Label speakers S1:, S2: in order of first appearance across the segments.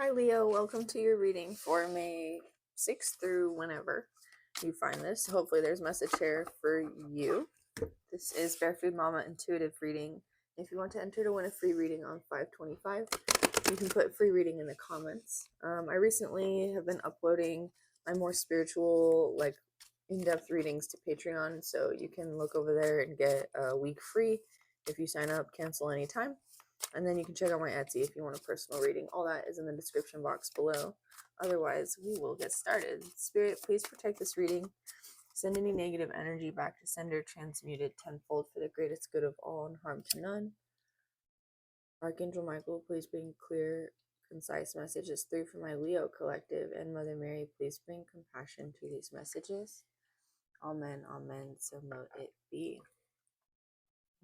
S1: Hi Leo, welcome to your reading for May 6th through whenever you find this. Hopefully there's a message here for you. This is Bear Food Mama Intuitive Reading. If you want to enter to win a free reading on 525, you can put free reading in the comments. I recently have been uploading my more spiritual, in-depth readings to Patreon, so you can look over there and get a week free if you sign up, cancel anytime. And then you can check out my Etsy if you want a personal reading. All that is in the description box below. Otherwise, we will get started. Spirit, please protect this reading. Send any negative energy back to sender, transmuted tenfold for the greatest good of all and harm to none. Archangel Michael, please bring clear, concise messages through for my Leo collective. And Mother Mary, please bring compassion to these messages. Amen, amen, so mote it be.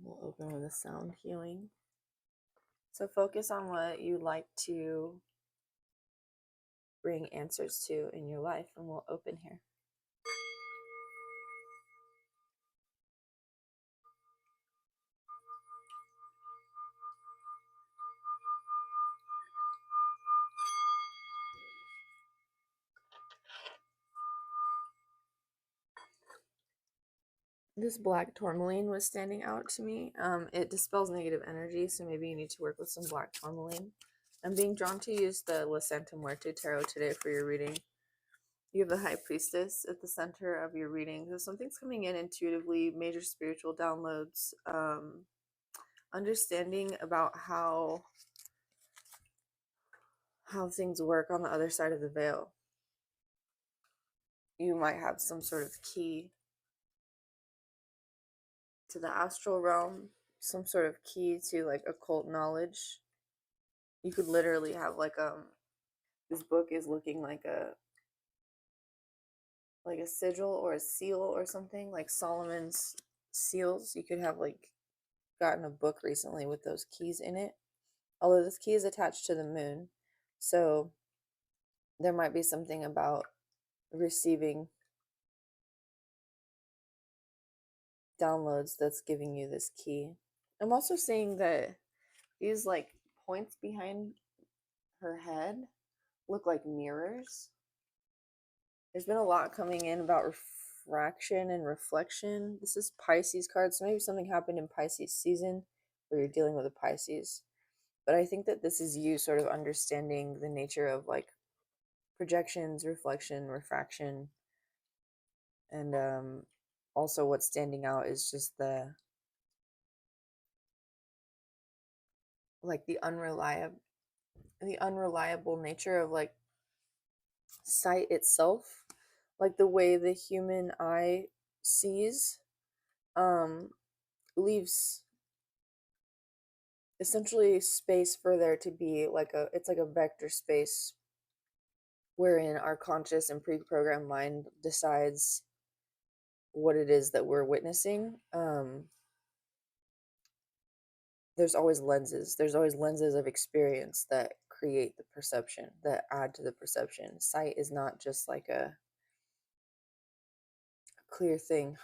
S1: We'll open with a sound healing. So focus on what you like to bring answers to in your life, and we'll open here. This black tourmaline was standing out to me. It dispels negative energy, so maybe you need to work with some black tourmaline. I'm being drawn to use the La Santa Muerte Tarot today for your reading. You have the High Priestess at the center of your reading. So something's coming in intuitively, major spiritual downloads, understanding about how things work on the other side of the veil. You might have some sort of key to the astral realm, some sort of key to like occult knowledge. You could literally have this book is looking like a sigil or a seal or something, like Solomon's seals. You could have like gotten a book recently with those keys in it. Although this key is attached to the moon, so there might be something about receiving downloads that's giving you this key. I'm also seeing that these like points behind her head look like mirrors. There's been a lot coming in about refraction and reflection. This is Pisces card, so maybe something happened in Pisces season where you're dealing with a Pisces. But I think that this is you sort of understanding the nature of like projections, reflection, refraction, and also what's standing out is just the unreliable nature of like sight itself, like the way the human eye sees um leaves essentially space for there to be it's like a vector space wherein our conscious and pre-programmed mind decides what it is that we're witnessing. There's always lenses of experience that create the perception, that add to the perception. Sight is not just like a clear thing.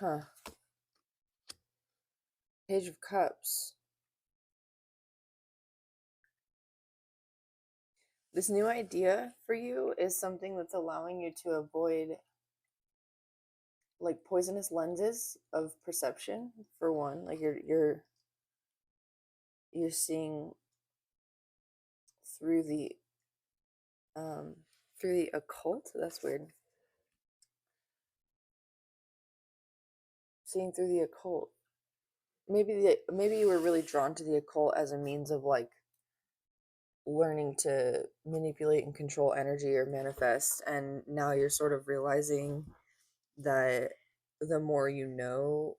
S1: Page of Cups. This new idea for you is something that's allowing you to avoid like poisonous lenses of perception, for one. Like you're seeing through the occult. That's weird. Seeing through the occult. Maybe you were really drawn to the occult as a means of like learning to manipulate and control energy or manifest, and now you're sort of realizing that the more you know,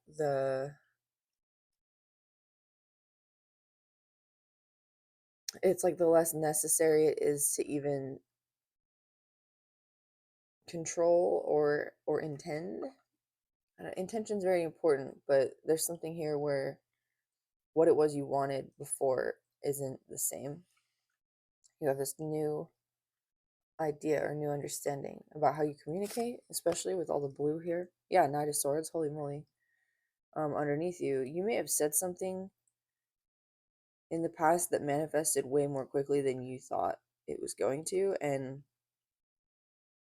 S1: it's like the less necessary it is to even control or intend. Intention is very important, but there's something here where what it was you wanted before isn't the same. You have this new idea or new understanding about how you communicate, especially with all the blue here. Yeah, Knight of Swords, holy moly. Underneath you, you may have said something in the past that manifested way more quickly than you thought. it was going to, and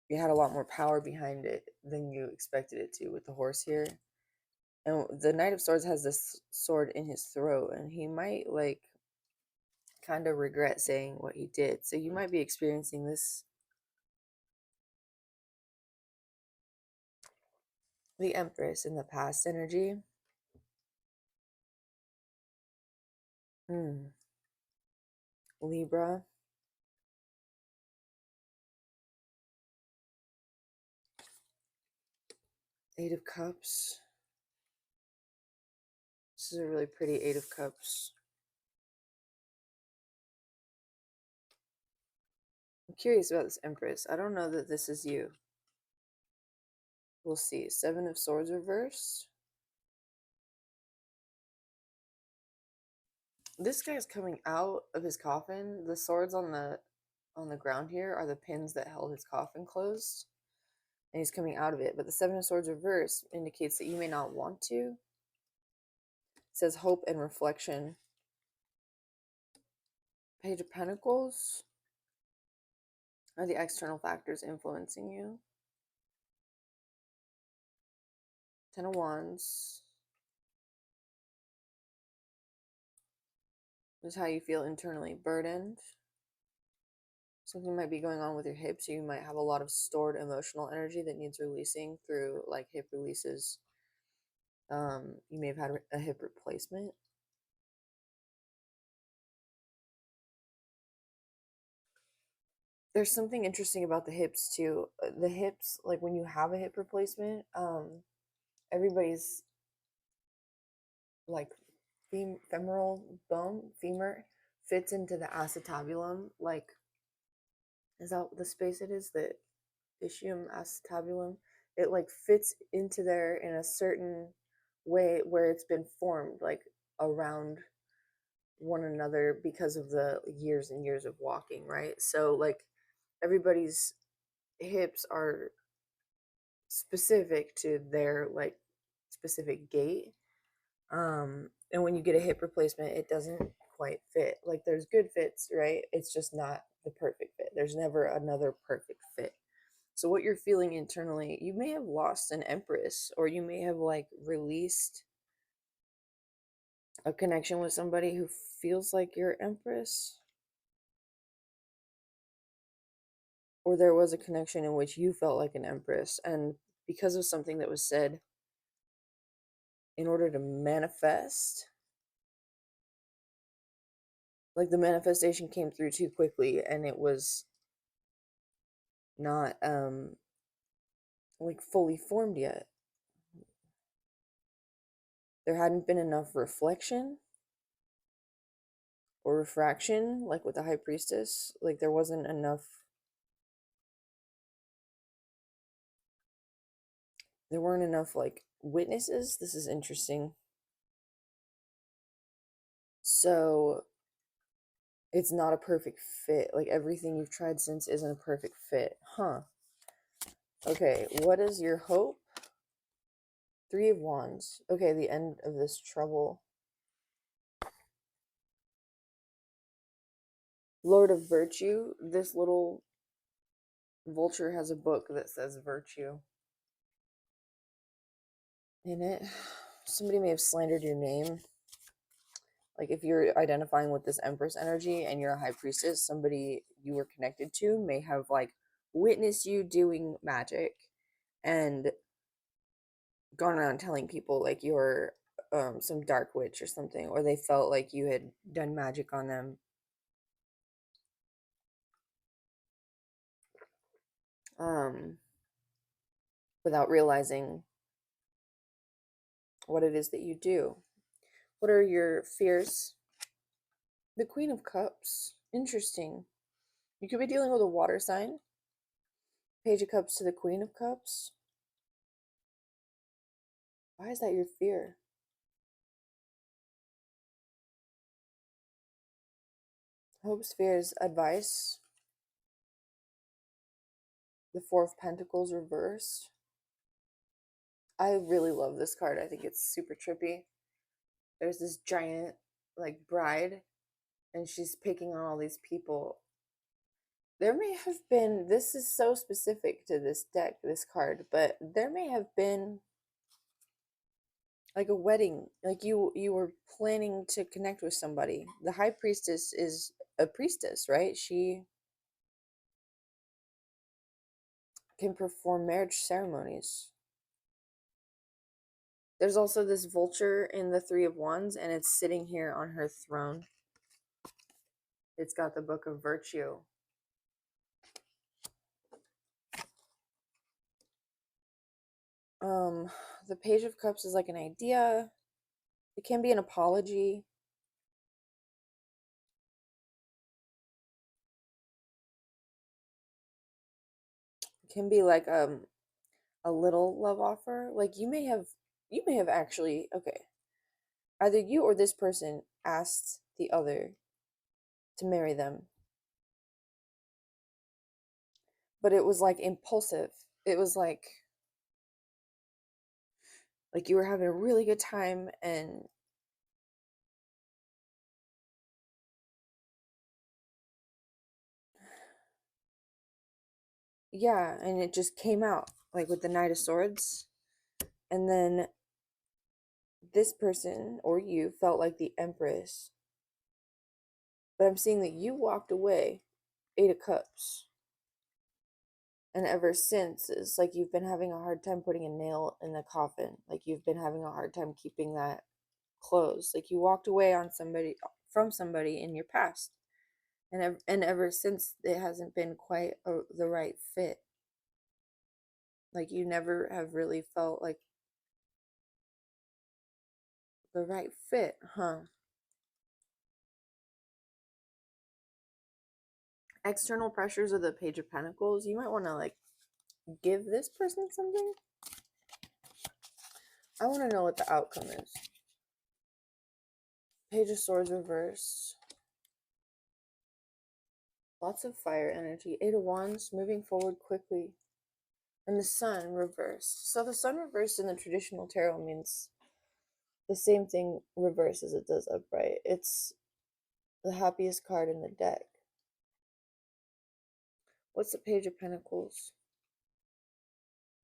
S1: it had a lot more power behind it than you expected it to with the horse here. And the Knight of Swords has this sword in his throat, and he might like kind of regret saying what he did. So you might be experiencing this. The Empress in the past energy. Libra. Eight of Cups. This is a really pretty Eight of Cups. I'm curious about this Empress. I don't know that this is you. We'll see. Seven of Swords reversed. This guy's coming out of his coffin. The swords on the ground here are the pins that held his coffin closed. And he's coming out of it. But the Seven of Swords reversed indicates that you may not want to. It says hope and reflection. Page of Pentacles. Are the external factors influencing you? Ten of Wands. This is how you feel internally. Burdened. Something might be going on with your hips. You might have a lot of stored emotional energy that needs releasing through like hip releases. You may have had a hip replacement. There's something interesting about the hips too. The hips, like when you have a hip replacement, everybody's like femoral bone, femur, fits into the acetabulum. Like, is that the space it is? The ischium acetabulum. It like fits into there in a certain way where it's been formed like around one another because of the years and years of walking, right? So like everybody's hips are specific to their like specific gait. And when you get a hip replacement, it doesn't quite fit. Like there's good fits, right? It's just not the perfect fit. There's never another perfect fit. So what you're feeling internally, you may have lost an Empress, or you may have like released a connection with somebody who feels like your Empress. Or there was a connection in which you felt like an Empress, and because of something that was said, in order to manifest, like the manifestation came through too quickly, and it was not like fully formed yet. There hadn't been enough reflection or refraction, like with the High Priestess. Like there wasn't enough, there weren't enough like witnesses. This is interesting. So it's not a perfect fit. Like everything you've tried since isn't a perfect fit. Huh. Okay, what is your hope? Three of Wands. Okay, the end of this trouble. Lord of Virtue. This little vulture has a book that says virtue in it. Somebody may have slandered your name. Like if you're identifying with this Empress energy and you're a High Priestess, somebody you were connected to may have like witnessed you doing magic and gone around telling people like you're some dark witch or something, or they felt like you had done magic on them. Without realizing what it is that you do. What are your fears? The Queen of Cups. Interesting. You could be dealing with a water sign. Page of Cups to the Queen of Cups. Why is that your fear? Hopes, fears, advice. The Four of Pentacles reversed. I really love this card. I think it's super trippy. There's this giant like bride, and she's picking on all these people. there may have been, this is so specific to this deck, this card, but there may have been like a wedding, like you were planning to connect with somebody. The high priestess is a priestess, right? She can perform marriage ceremonies. There's also this vulture in the Three of Wands, and it's sitting here on her throne. It's got the Book of Virtue. The Page of Cups is like an idea. It can be an apology. It can be like a little love offer. Like you may have actually, okay, either you or this person asked the other to marry them, but it was like impulsive. It was like you were having a really good time, and yeah, and it just came out like with the Knight of Swords. And then this person or you felt like the Empress, but I'm seeing that you walked away. Eight of Cups. And ever since, it's like you've been having a hard time putting a nail in the coffin. Like you've been having a hard time keeping that closed. Like you walked away on somebody from somebody in your past, and ever since it hasn't been quite the right fit. Like you never have really felt like the right fit, huh? External pressures of the Page of Pentacles. You might want to like give this person something. I want to know what the outcome is. Page of Swords reversed. Lots of fire energy. Eight of Wands, moving forward quickly. And the Sun reversed. So the Sun reversed in the traditional tarot means the same thing reversed as it does upright. It's the happiest card in the deck. What's the Page of Pentacles?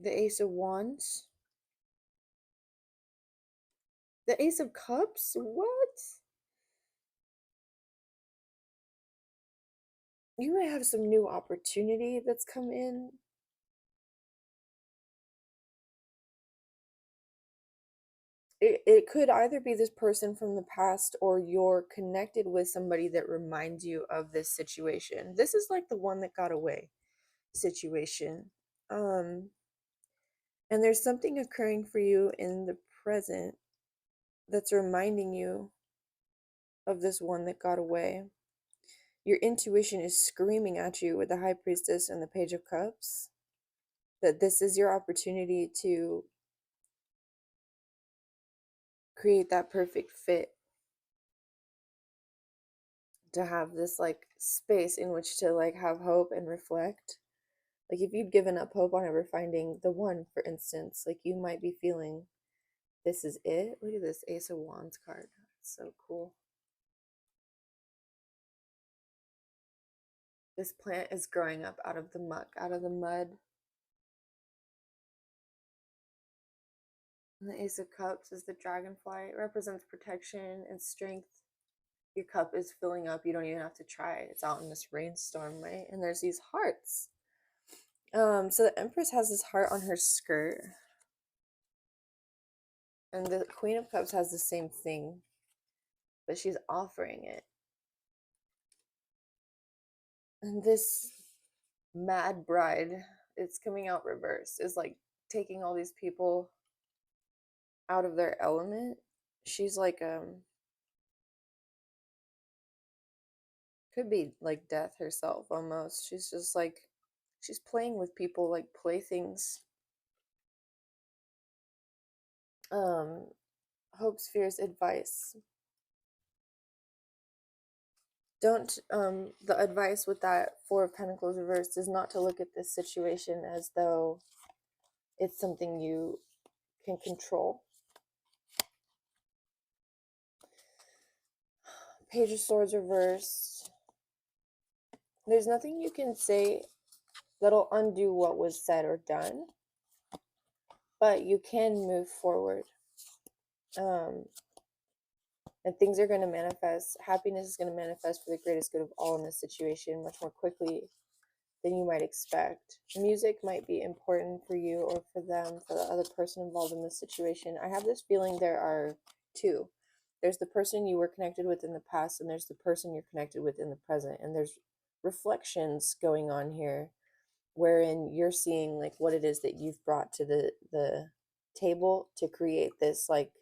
S1: The Ace of Wands. The Ace of Cups? What? You might have some new opportunity that's come in. It could either be this person from the past, or you're connected with somebody that reminds you of this situation. This is like the one that got away situation. And there's something occurring for you in the present that's reminding you of this one that got away. Your intuition is screaming at you with the High Priestess and the Page of Cups that this is your opportunity to create that perfect fit, to have this like space in which to like have hope and reflect. Like if you'd given up hope on ever finding the one, for instance, like you might be feeling this is it. Look at this Ace of Wands card. It's so cool. This plant is growing up out of the muck, out of the mud. And the Ace of Cups is the dragonfly. It represents protection and strength. Your cup is filling up. You don't even have to try. It's out in this rainstorm, right? And there's these hearts. So the Empress has this heart on her skirt. And the Queen of Cups has the same thing, but she's offering it. And this mad bride, it's coming out reverse, is like taking all these people out of their element. She's like could be like death herself almost. She's just like she's playing with people like playthings. Hopes, fears, advice. Don't the advice with that Four of Pentacles reversed is not to look at this situation as though it's something you can control. Page of Swords reversed. There's nothing you can say that'll undo what was said or done, but you can move forward. And things are going to manifest. Happiness is going to manifest for the greatest good of all in this situation much more quickly than you might expect. Music might be important for you or for them, for the other person involved in this situation. I have this feeling there are two. There's the person you were connected with in the past, and there's the person you're connected with in the present. And there's reflections going on here wherein you're seeing like what it is that you've brought to the table to create this like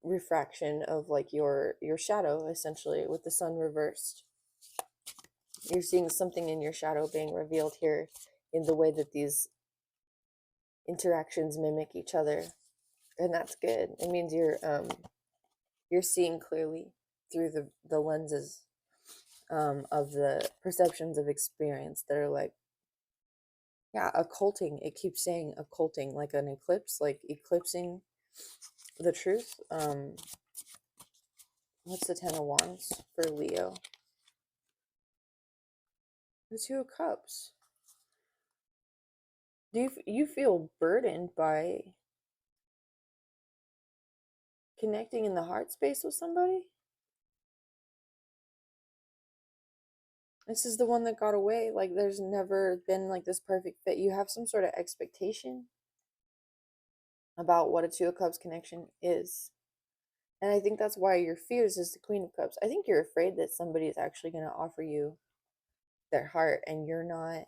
S1: refraction of like your shadow, essentially, with the sun reversed. You're seeing something in your shadow being revealed here in the way that these interactions mimic each other, and that's good. It means you're seeing clearly through the lenses of the perceptions of experience that are like, yeah, occulting. It keeps saying occulting, like an eclipse, like eclipsing the truth. What's the Ten of Wands for Leo? The Two of Cups. Do you feel burdened by connecting in the heart space with somebody? This is the one that got away. Like there's never been like this perfect fit. You have some sort of expectation about what a Two of Cups connection is. And I think that's why your fears is the Queen of Cups. I think you're afraid that somebody is actually going to offer you their heart and you're not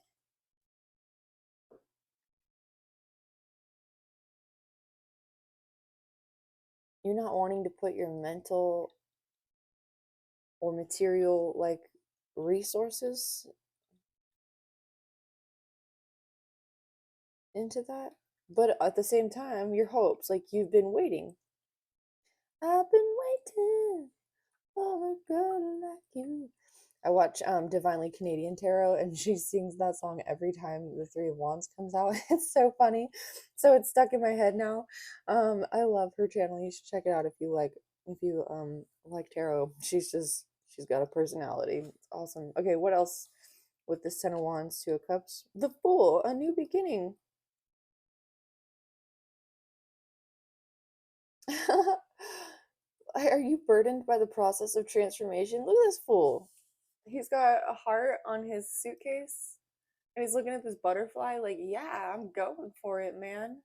S1: wanting to put your mental or material like resources into that. But at the same time, your hopes, like you've been waiting. I've been waiting for a girl like you. I watch Divinely Canadian Tarot, and she sings that song every time the Three of Wands comes out. It's so funny. So it's stuck in my head now. I love her channel. You should check it out if you like tarot. She's got a personality. It's awesome. Okay, what else with this Ten of Wands, Two of Cups? The Fool, a new beginning. Are you burdened by the process of transformation? Look at this fool. He's got a heart on his suitcase and he's looking at this butterfly like, yeah, I'm going for it, man.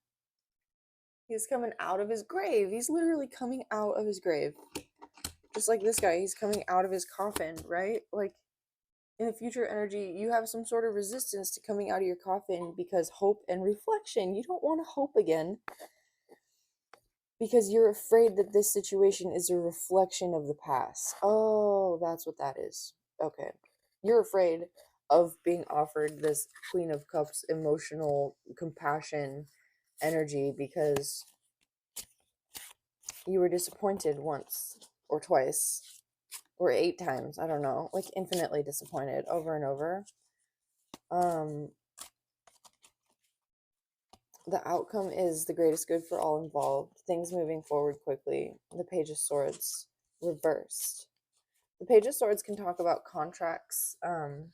S1: He's coming out of his grave. He's literally coming out of his grave. Just like this guy, he's coming out of his coffin, right? Like in the future energy, you have some sort of resistance to coming out of your coffin because hope and reflection. You don't want to hope again because you're afraid that this situation is a reflection of the past. Oh, that's what that is. Okay. You're afraid of being offered this Queen of Cups emotional compassion energy because you were disappointed once or twice or 8 times. I don't know. Like infinitely disappointed over and over. The outcome is the greatest good for all involved. Things moving forward quickly. The Page of Swords reversed. The Page of Swords can talk about contracts. So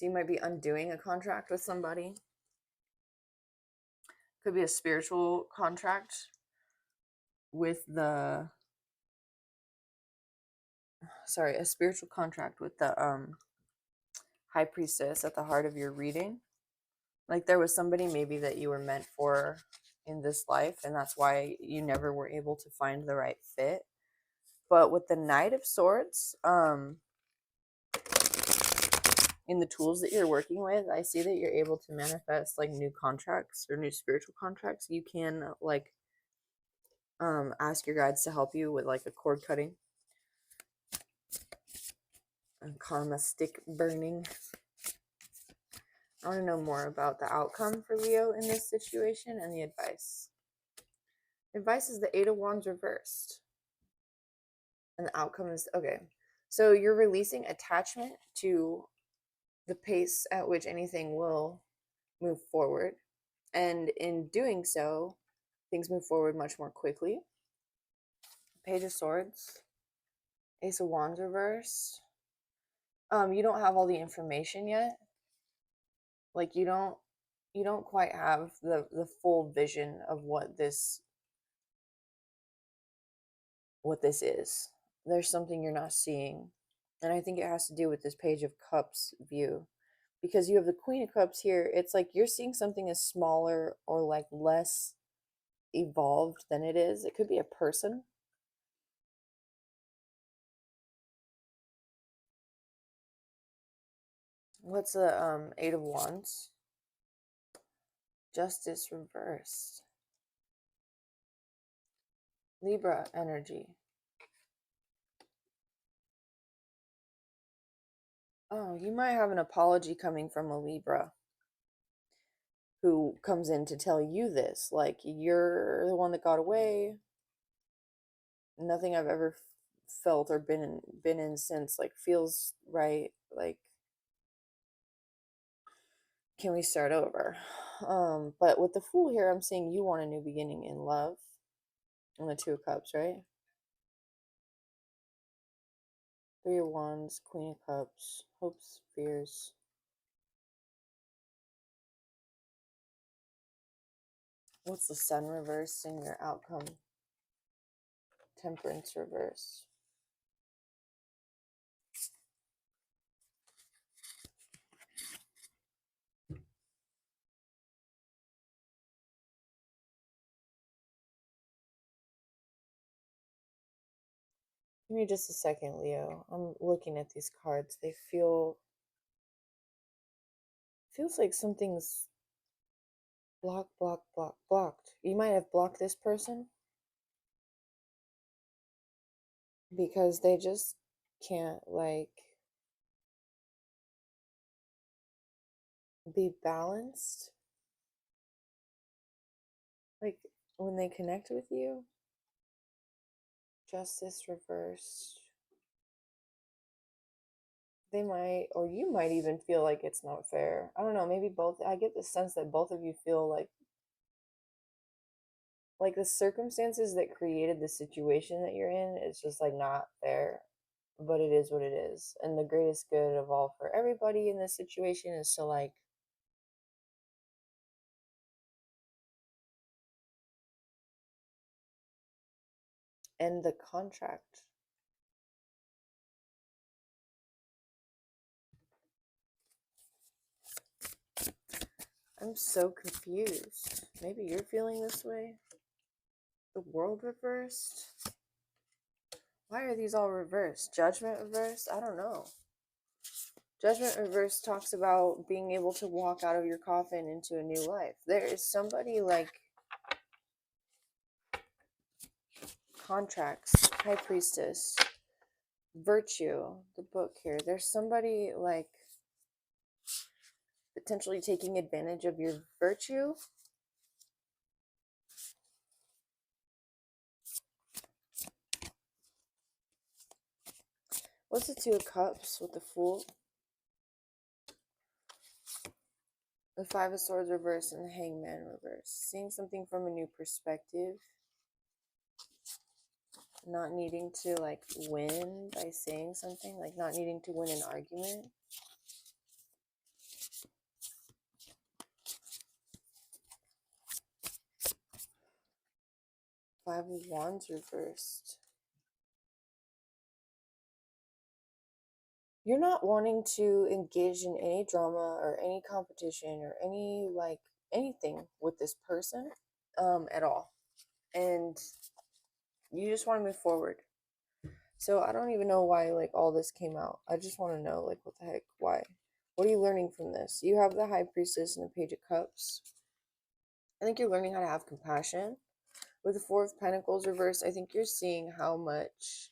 S1: you might be undoing a contract with somebody. Could be a spiritual contract with a spiritual contract with the High Priestess at the heart of your reading. Like there was somebody maybe that you were meant for in this life, and that's why you never were able to find the right fit. But with the Knight of Swords, in the tools that you're working with, I see that you're able to manifest like new contracts or new spiritual contracts. You can like ask your guides to help you with like a cord cutting and karma stick burning. I want to know more about the outcome for Leo in this situation and the advice. Advice is the Eight of Wands reversed. And the outcome is, okay, so you're releasing attachment to the pace at which anything will move forward. And in doing so, things move forward much more quickly. Page of Swords, Ace of Wands reversed. You don't have all the information yet. Like you don't quite have the full vision of what this is. There's something you're not seeing. And I think it has to do with this Page of Cups view. Because you have the Queen of Cups here, it's like you're seeing something as smaller or like less evolved than it is. It could be a person. What's the Eight of Wands? Justice reversed. Libra energy. Oh, you might have an apology coming from a Libra who comes in to tell you this. Like, you're the one that got away. Nothing I've ever felt or been in since like feels right. Like, can we start over? But with the Fool here, I'm seeing you want a new beginning in love. And the Two of Cups, right? Three of Wands, Queen of Cups, hopes, fears. What's the Sun reversed in your outcome? Temperance reversed. Give me just a second, Leo. I'm looking at these cards. They feels like something's blocked. You might have blocked this person because they just can't like be balanced. Like when they connect with you, Justice reversed. They might, or you might even feel like it's not fair. I don't know, maybe both. I get the sense that both of you feel like the circumstances that created the situation that you're in is just like not fair, but it is what it is. And the greatest good of all for everybody in this situation is to like end the contract. I'm so confused. Maybe you're feeling this way. The World reversed. Why are these all reversed? Judgment reversed? I don't know. Judgment reversed talks about being able to walk out of your coffin into a new life. There is somebody like contracts, High Priestess, Virtue, the book here. There's somebody like potentially taking advantage of your virtue. What's the Two of Cups with the Fool? The Five of Swords reversed and the Hangman reversed. Seeing something from a new perspective. Not needing to like win by saying something. Like not needing to win an argument. Five of Wands reversed. You're not wanting to engage in any drama or any competition or any like anything with this person at all. And you just want to move forward. So I don't even know why like all this came out. I just want to know like what the heck, why? What are you learning from this? You have the High Priestess and the Page of Cups. I think you're learning how to have compassion. With the Four of Pentacles reversed, I think you're seeing how much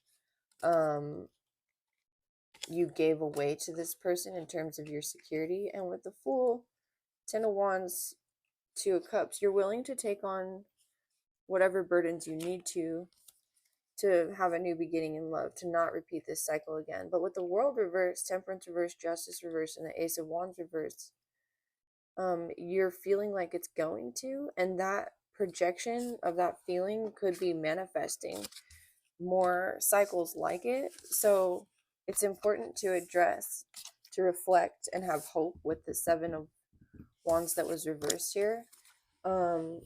S1: you gave away to this person in terms of your security. And with the Fool, Ten of Wands, Two of Cups, you're willing to take on whatever burdens you need to have a new beginning in love, to not repeat this cycle again. But with the World reversed, Temperance reversed, Justice reversed, and the Ace of Wands reversed, you're feeling like it's going to, and that projection of that feeling could be manifesting more cycles like it. So it's important to address, to reflect, and have hope with the Seven of Wands that was reversed here. To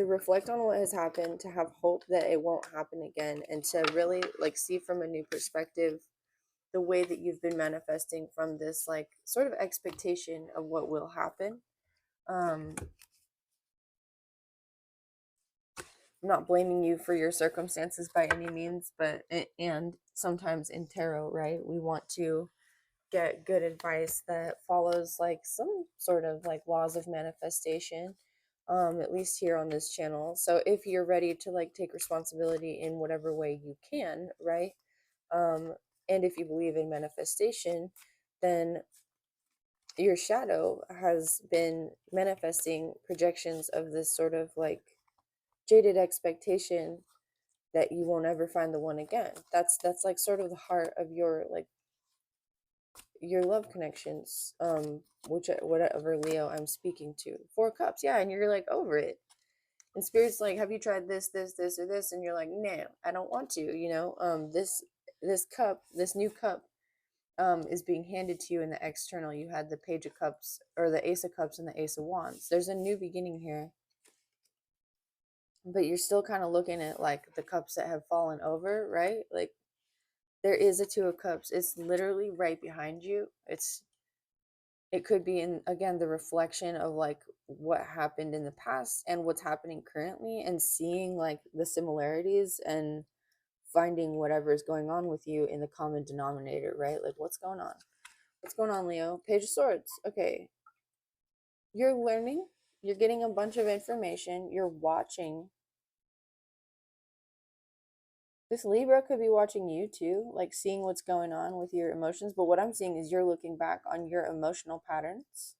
S1: reflect on what has happened, to have hope that it won't happen again, and to really like see from a new perspective the way that you've been manifesting from this like sort of expectation of what will happen. I'm not blaming you for your circumstances by any means, but and sometimes in tarot, right, we want to get good advice that follows like some sort of like laws of manifestation, at least here on this channel. So if you're ready to like take responsibility in whatever way you can, right, um and if you believe in manifestation, then your shadow has been manifesting projections of this sort of like jaded expectation that you won't ever find the one again. That's like sort of the heart of your like your love connections, which whatever Leo I'm speaking to. Four cups, yeah, and you're like over it. And spirit's like, have you tried this, or this? And you're like, no, I don't want to. This cup, this new cup, is being handed to you in the external. You had the Page of Cups or the Ace of Cups and the Ace of Wands. There's a new beginning here, but you're still kind of looking at like the cups that have fallen over, right? Like there is a Two of Cups. It's literally right behind you. It could be in again the reflection of like what happened in the past and what's happening currently, and seeing like the similarities and finding whatever is going on with you in the common denominator, right? Like what's going on, Leo? Page of Swords. Okay, you're learning, you're getting a bunch of information, you're watching. This Libra could be watching you too, like seeing what's going on with your emotions. But what I'm seeing is you're looking back on your emotional patterns,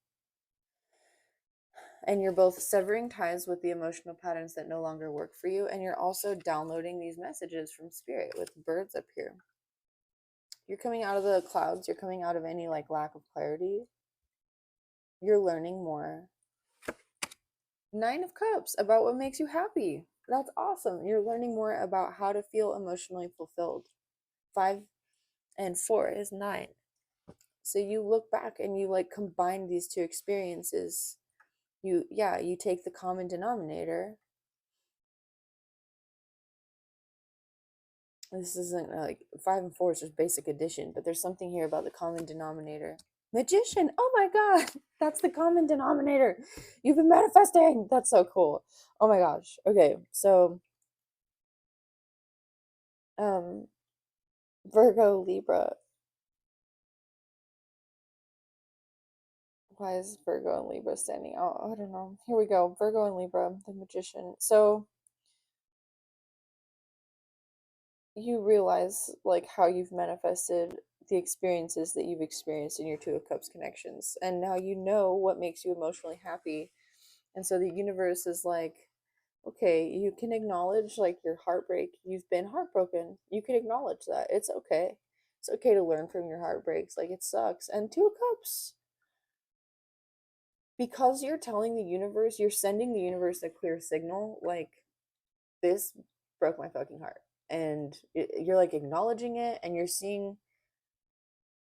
S1: and you're both severing ties with the emotional patterns that no longer work for you, and you're also downloading these messages from spirit with birds up here. You're coming out of the clouds, you're coming out of any like lack of clarity. You're learning more. Nine of Cups, about what makes you happy. That's awesome. You're learning more about how to feel emotionally fulfilled. 5 and 4 is 9. So you look back and you like combine these two experiences. You take the common denominator. This isn't like 5 and 4 is just basic addition, but there's something here about the common denominator. Magician. Oh my god, that's the common denominator. You've been manifesting. That's so cool. Oh my gosh. Okay, so um Virgo, Libra. Why is Virgo and Libra standing out? I don't know. Here we go. Virgo and Libra, the Magician. So you realize like how you've manifested the experiences that you've experienced in your Two of Cups connections, and now you know what makes you emotionally happy. And so the universe is like, okay, you can acknowledge like your heartbreak. You've been heartbroken. You can acknowledge that. It's okay. It's okay to learn from your heartbreaks. Like it sucks. And Two of Cups, because you're telling the universe, you're sending the universe a clear signal like this broke my fucking heart. And you're like acknowledging it, and you're seeing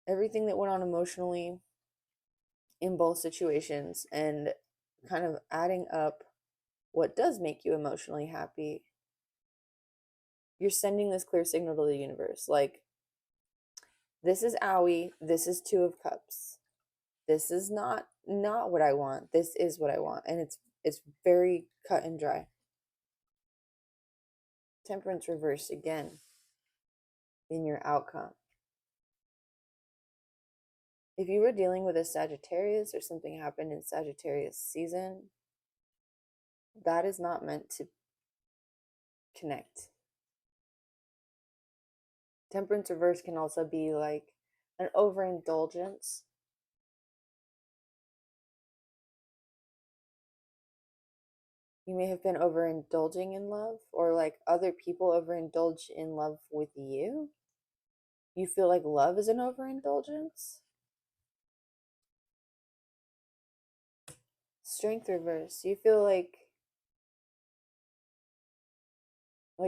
S1: everything that went on emotionally in both situations, and kind of adding up what does make you emotionally happy. You're sending this clear signal to the universe like, this is owie, this is Two of Cups, this is not what I want, this is what I want. And it's very cut and dry. Temperance reversed again in your outcome. If you were dealing with a Sagittarius or something happened in Sagittarius season, that is not meant to connect. Temperance reverse can also be like an overindulgence. You may have been overindulging in love, or like other people overindulge in love with you. You feel like love is an overindulgence. Strength reverse. You feel like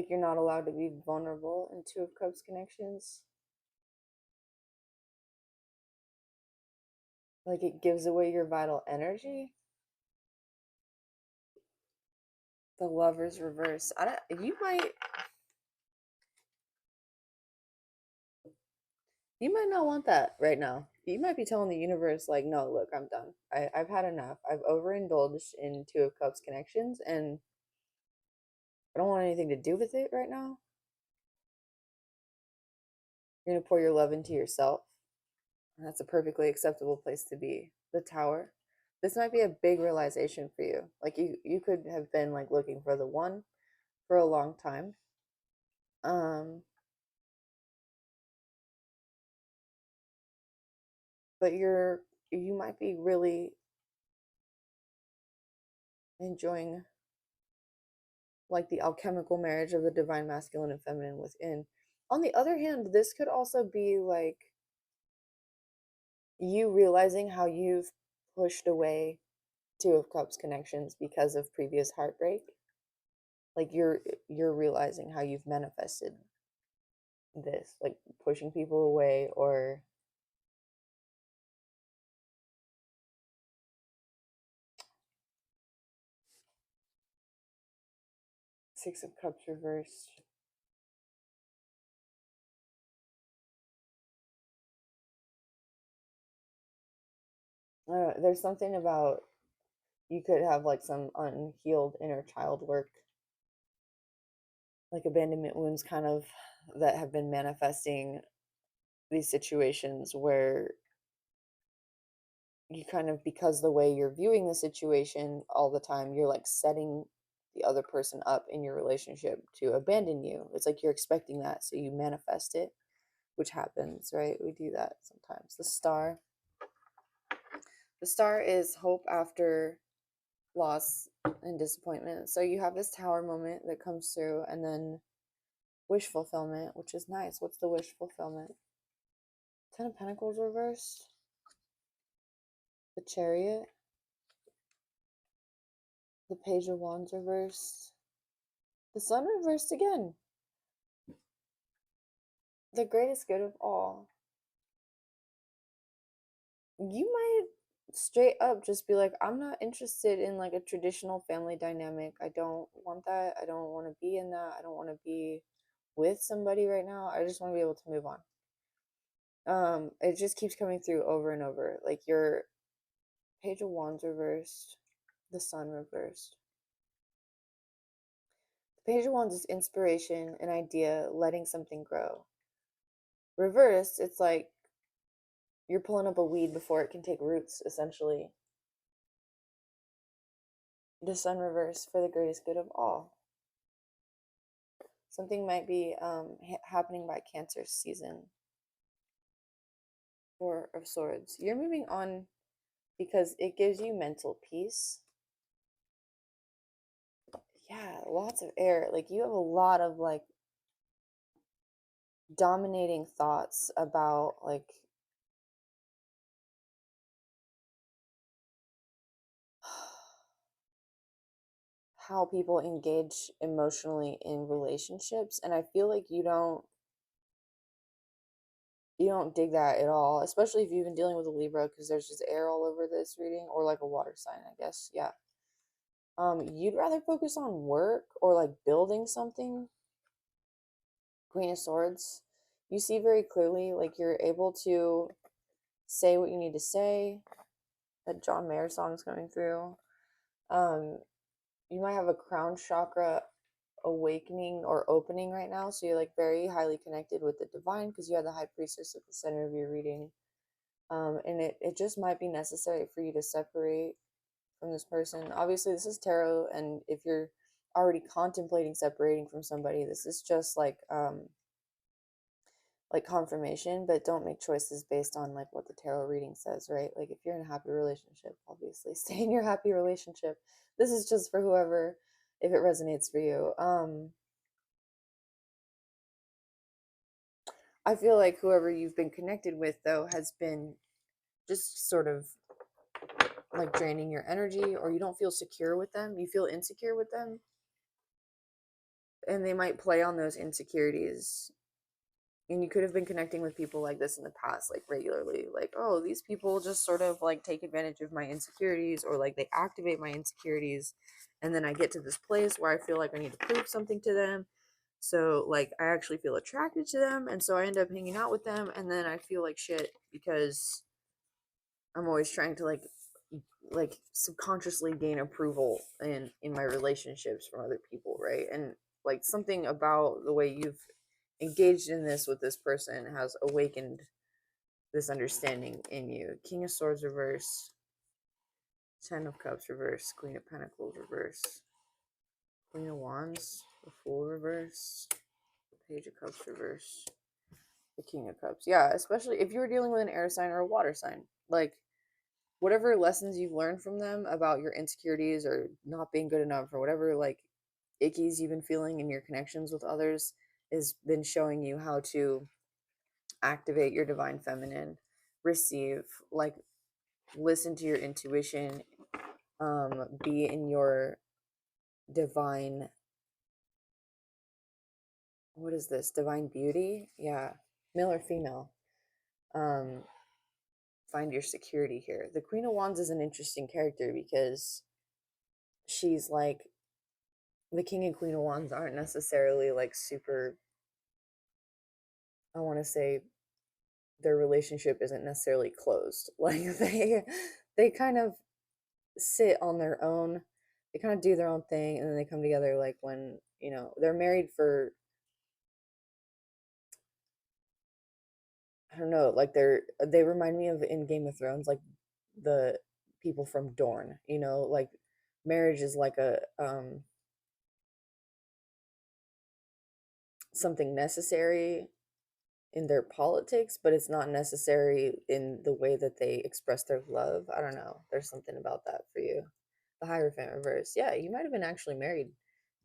S1: you're not allowed to be vulnerable in Two of Cups connections. Like it gives away your vital energy. The Lover's reverse. I don't. You might not want that right now. You might be telling the universe, like, no, look, I'm done. I've had enough. I've overindulged in Two of Cups connections, and I don't want anything to do with it right now. You're going to pour your love into yourself. And that's a perfectly acceptable place to be. The Tower. This might be a big realization for you. Like, you could have been, like, looking for the one for a long time. Um, but you might be really enjoying like the alchemical marriage of the divine masculine and feminine within. On the other hand, this could also be like you realizing how you've pushed away Two of Cups connections because of previous heartbreak. Like you're realizing how you've manifested this, like pushing people away or Six of Cups reversed. There's something about you could have like some unhealed inner child work, like abandonment wounds kind of that have been manifesting these situations where you kind of, because the way you're viewing the situation all the time, you're like setting the other person up in your relationship to abandon you. It's like you're expecting that, so you manifest it, which happens, right? We do that sometimes. The star is hope after loss and disappointment. So you have this Tower moment that comes through, and then wish fulfillment, which is nice. What's the wish fulfillment? Ten of Pentacles reversed, the Chariot, the Page of Wands reversed, the Sun reversed again. The greatest good of all. You might straight up just be like, I'm not interested in like a traditional family dynamic. I don't want that. I don't want to be in that. I don't want to be with somebody right now. I just want to be able to move on. It just keeps coming through over and over. Like your Page of Wands reversed, the Sun reversed. The Page of Wands is inspiration, an idea, letting something grow. Reversed, it's like you're pulling up a weed before it can take roots, essentially. The Sun reversed for the greatest good of all. Something might be happening by Cancer season. Four of Swords. You're moving on because it gives you mental peace. Yeah, lots of air. Like you have a lot of like dominating thoughts about like how people engage emotionally in relationships, and I feel like you don't dig that at all, especially if you've been dealing with a Libra, because there's just air all over this reading, or like a water sign, I guess. Yeah. You'd rather focus on work or like building something. Queen of Swords. You see very clearly, like you're able to say what you need to say. That John Mayer song is coming through. Um, you might have a crown chakra awakening or opening right now, so you're like very highly connected with the divine because you have the High Priestess at the center of your reading. And it just might be necessary for you to separate from this person. Obviously, this is tarot, and if you're already contemplating separating from somebody, this is just like confirmation, but don't make choices based on like what the tarot reading says, right? Like if you're in a happy relationship, obviously stay in your happy relationship. This is just for whoever, if it resonates for you. I feel like whoever you've been connected with though has been just sort of like draining your energy, or you don't feel secure with them, you feel insecure with them, and they might play on those insecurities and you could have been connecting with people like this in the past, like regularly, like, oh, these people just sort of like take advantage of my insecurities, or like they activate my insecurities, and then I get to this place where I feel like I need to prove something to them, so like I actually feel attracted to them, and so I end up hanging out with them, and then I feel like shit because I'm always trying to like subconsciously gain approval in my relationships from other people, right? And like something about the way you've engaged in this with this person has awakened this understanding in you. King of Swords reverse, Ten of Cups reverse, Queen of Pentacles reverse, Queen of Wands, the Fool reverse, the Page of Cups reverse, the King of Cups. Yeah, especially if you're dealing with an air sign or a water sign, like whatever lessons you've learned from them about your insecurities or not being good enough, or whatever like ickies you've been feeling in your connections with others, has been showing you how to activate your divine feminine, receive, like listen to your intuition, be in your divine, what is this, divine beauty, yeah, male or female, um find your security here. The Queen of Wands is an interesting character because she's like, the King and Queen of Wands aren't necessarily like super, I want to say their relationship isn't necessarily closed. Like they kind of sit on their own. They kind of do their own thing, and then they come together like when, you know, they're married for, I don't know, like they remind me of in Game of Thrones, like the people from Dorne, you know, like marriage is like a something necessary in their politics, but it's not necessary in the way that they express their love. I don't know. There's something about that for you. The Hierophant reverse. Yeah, you might have been actually married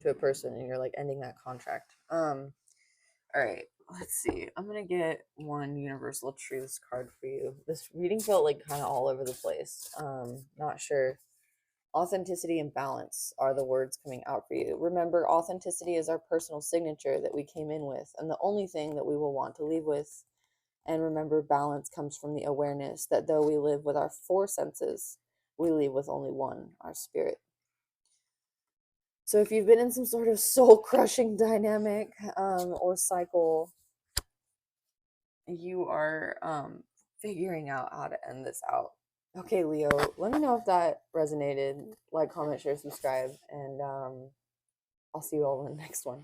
S1: to a person and you're like ending that contract. All right. Let's see. I'm going to get one universal truths card for you. This reading felt like kind of all over the place. Not sure. Authenticity and balance are the words coming out for you. Remember, authenticity is our personal signature that we came in with, and the only thing that we will want to leave with. And remember, balance comes from the awareness that though we live with our four senses, we leave with only one, our spirit. So if you've been in some sort of soul crushing dynamic or cycle, you are figuring out how to end this out. Okay, Leo, let me know if that resonated. Like, comment, share, subscribe, and I'll see you all in the next one.